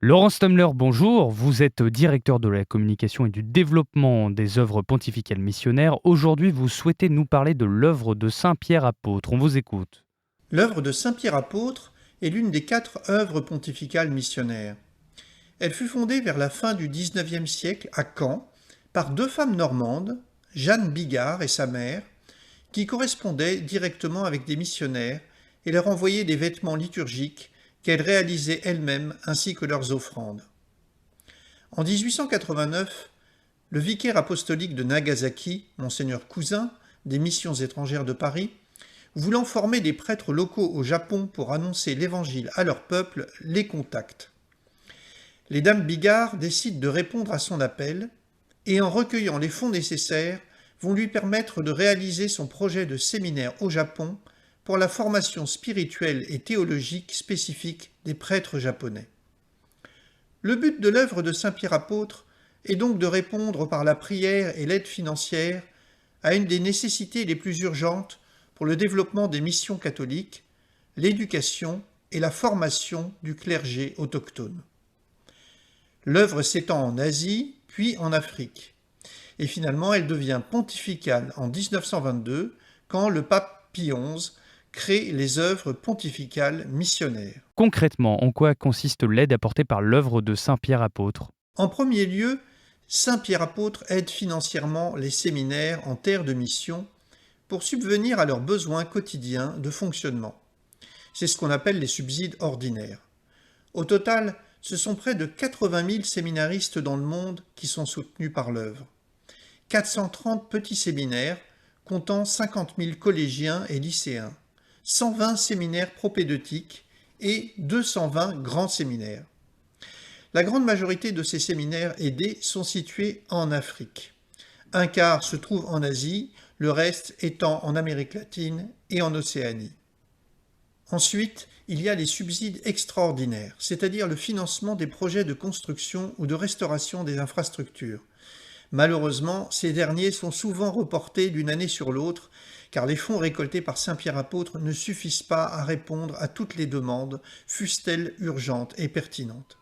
Laurent Stamler, bonjour. Vous êtes directeur de la communication et du développement des œuvres pontificales missionnaires. Aujourd'hui, vous souhaitez nous parler de l'œuvre de Saint Pierre apôtre. On vous écoute. L'œuvre de saint Pierre apôtre est l'une des 4 œuvres pontificales missionnaires. Elle fut fondée vers la fin du XIXe siècle à Caen par 2 femmes normandes, Jeanne Bigard et sa mère, qui correspondaient directement avec des missionnaires et leur envoyaient des vêtements liturgiques qu'elles réalisaient elles-mêmes ainsi que leurs offrandes. En 1889, le vicaire apostolique de Nagasaki, Monseigneur Cousin, des missions étrangères de Paris, voulant former des prêtres locaux au Japon pour annoncer l'évangile à leur peuple, les contacte. Les dames Bigard décident de répondre à son appel et en recueillant les fonds nécessaires, vont lui permettre de réaliser son projet de séminaire au Japon pour la formation spirituelle et théologique spécifique des prêtres japonais. Le but de l'œuvre de saint Pierre apôtre est donc de répondre par la prière et l'aide financière à une des nécessités les plus urgentes pour le développement des missions catholiques, l'éducation et la formation du clergé autochtone. L'œuvre s'étend en Asie, puis en Afrique. Et finalement, elle devient pontificale en 1922, quand le pape Pie XI crée les œuvres pontificales missionnaires. Concrètement, en quoi consiste l'aide apportée par l'œuvre de Saint Pierre apôtre? En premier lieu, saint Pierre apôtre aide financièrement les séminaires en terre de mission pour subvenir à leurs besoins quotidiens de fonctionnement. C'est ce qu'on appelle les subsides ordinaires. Au total, ce sont près de 80 000 séminaristes dans le monde qui sont soutenus par l'œuvre. 430 petits séminaires, comptant 50 000 collégiens et lycéens, 120 séminaires propédeutiques et 220 grands séminaires. La grande majorité de ces séminaires aidés sont situés en Afrique. Un quart se trouve en Asie, le reste étant en Amérique latine et en Océanie. Ensuite, il y a les subsides extraordinaires, c'est-à-dire le financement des projets de construction ou de restauration des infrastructures. Malheureusement, ces derniers sont souvent reportés d'une année sur l'autre, car les fonds récoltés par saint Pierre apôtre ne suffisent pas à répondre à toutes les demandes, fussent-elles urgentes et pertinentes.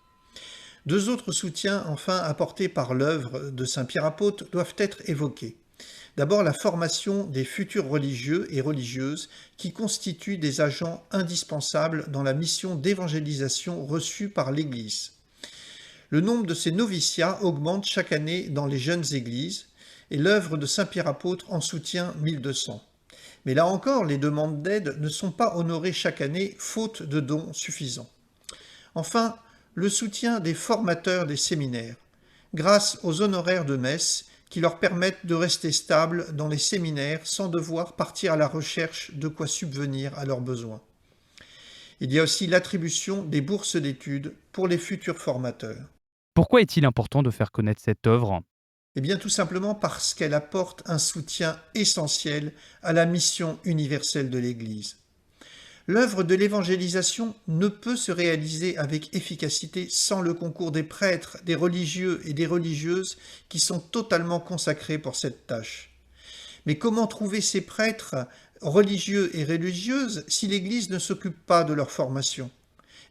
2 autres soutiens enfin apportés par l'œuvre de saint Pierre apôtre doivent être évoqués. D'abord, la formation des futurs religieux et religieuses qui constituent des agents indispensables dans la mission d'évangélisation reçue par l'Église. Le nombre de ces noviciats augmente chaque année dans les jeunes églises et l'œuvre de saint Pierre apôtre en soutient 1200. Mais là encore, les demandes d'aide ne sont pas honorées chaque année faute de dons suffisants. Enfin, le soutien des formateurs des séminaires, grâce aux honoraires de messe qui leur permettent de rester stables dans les séminaires sans devoir partir à la recherche de quoi subvenir à leurs besoins. Il y a aussi l'attribution des bourses d'études pour les futurs formateurs. Pourquoi est-il important de faire connaître cette œuvre? Eh bien tout simplement parce qu'elle apporte un soutien essentiel à la mission universelle de l'Église. L'œuvre de l'évangélisation ne peut se réaliser avec efficacité sans le concours des prêtres, des religieux et des religieuses qui sont totalement consacrés pour cette tâche. Mais comment trouver ces prêtres religieux et religieuses si l'Église ne s'occupe pas de leur formation?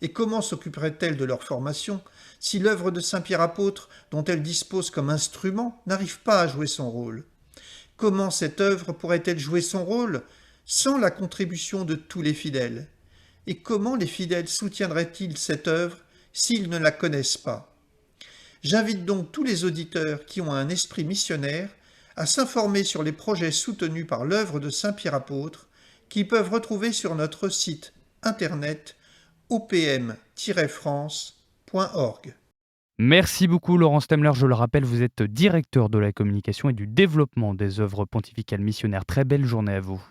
Et comment s'occuperait-elle de leur formation si l'œuvre de saint Pierre apôtre, dont elle dispose comme instrument, n'arrive pas à jouer son rôle? Comment cette œuvre pourrait-elle jouer son rôle sans la contribution de tous les fidèles? Et comment les fidèles soutiendraient-ils cette œuvre s'ils ne la connaissent pas? J'invite donc tous les auditeurs qui ont un esprit missionnaire à s'informer sur les projets soutenus par l'œuvre de saint Pierre apôtre, qu'ils peuvent retrouver sur notre site internet opm-france.org. Merci beaucoup Laurent Stamler. Je le rappelle, vous êtes directeur de la communication et du développement des œuvres pontificales missionnaires. Très belle journée à vous.